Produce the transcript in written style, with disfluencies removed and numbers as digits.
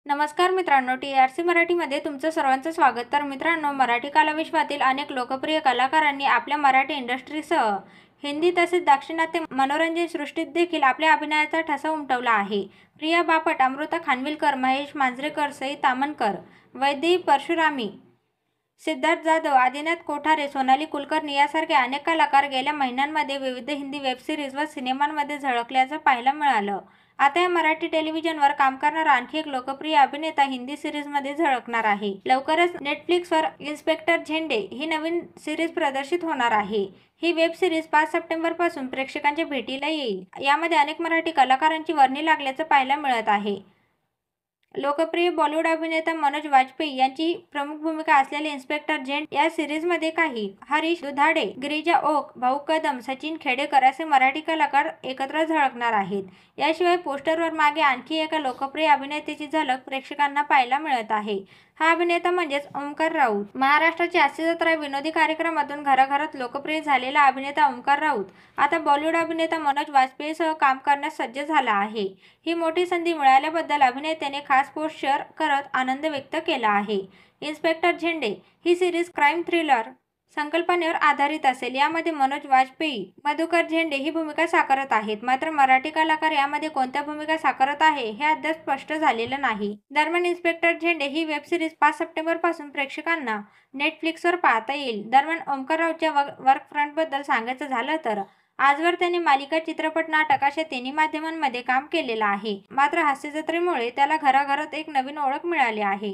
नमस्कार मित्रांनो, TRC मराठीमध्ये तुमचं सर्वांचं स्वागत. तर मित्रांनो, मराठी कलाविश्वातील अनेक लोकप्रिय कलाकारांनी आपल्या मराठी इंडस्ट्रीसह हिंदी तसेच दाक्षिणात्य मनोरंजन सृष्टीत देखील आपल्या अभिनयाचा ठसा उमटवला आहे. प्रिया बापट, अमृता खानविलकर, महेश मांजरेकर, सई ताम्हणकर, वैदेही परशुरामी, सिद्धार्थ जाधव, आदिनाथ कोठारे, सोनाली कुलकर्णी यासारखे अनेक कलाकार गेल्या महिन्यांमध्ये विविध हिंदी वेब सिरीज व सिनेमांमध्ये झळकल्याचं पाहायला मिळालं. आता या मराठी टेलिव्हिजनवर काम करणारा आणखी एक लोकप्रिय अभिनेता हिंदी सिरीजमध्ये झळकणार आहे. लवकरच नेटफ्लिक्सवर इन्स्पेक्टर झेंडे ही नवीन सिरीज प्रदर्शित होणार आहे. ही वेब सिरीज 5 सप्टेंबरपासून प्रेक्षकांच्या भेटीला येईल. यामध्ये अनेक मराठी कलाकारांची वर्णी लागल्याचं पाहायला मिळत आहे. लोकप्रिय बॉलिवूड अभिनेता मनोज वाजपेयी यांची प्रमुख भूमिका असलेल्या इन्स्पेक्टर झेंडे या सिरीजमध्ये काही हरीश दुधाडे, गिरिजा ओक, भाऊ कदम, सचिन खेडेकर असे मराठी कलाकार एकत्र झळकणार आहेत. याशिवाय पोस्टरवर मागे आणखी एका लोकप्रिय अभिनेत्याची झलक प्रेक्षकांना पाहायला मिळत आहे. हा अभिनेता म्हणजेच ओमकार राऊत. महाराष्ट्राची हास्य जत्रा विनोदी कार्यक्रमातून घराघरात लोकप्रिय झालेला अभिनेता ओमकार राऊत आता बॉलिवूड अभिनेता मनोज वाजपेयीसह काम करण्यास सज्ज झाला आहे. ही मोठी संधी मिळाल्याबद्दल अभिनेत्याने खास पोस्ट शेअर करत आनंद व्यक्त केला आहे. इन्स्पेक्टर झेंडे ही सिरीज क्राईम थ्रिलर संकल्पनेवर आधारित असेल. यामध्ये मनोज वाजपेयी, मधुकर झेंडे ही भूमिका साकारत आहेत. मात्र मराठी कलाकार यामध्ये कोणत्या भूमिका साकारत आहे हे अद्याप स्पष्ट झालेलं नाही. दरम्यान इन्स्पेक्टर झेंडे ही वेब सिरीज 5 सप्टेंबरपासून प्रेक्षकांना नेटफ्लिक्सवर पाहता येईल. दरम्यान ओमकार राऊतच्या वर्क फ्रंटबद्दल सांगायचं झालं तर आजवर त्यांनी मालिका, चित्रपट, नाटक अशा तिन्ही माध्यमांमध्ये काम केलेलं आहे. मात्र हास्यजत्रेमुळे त्याला घराघरात एक नवीन ओळख मिळाली आहे.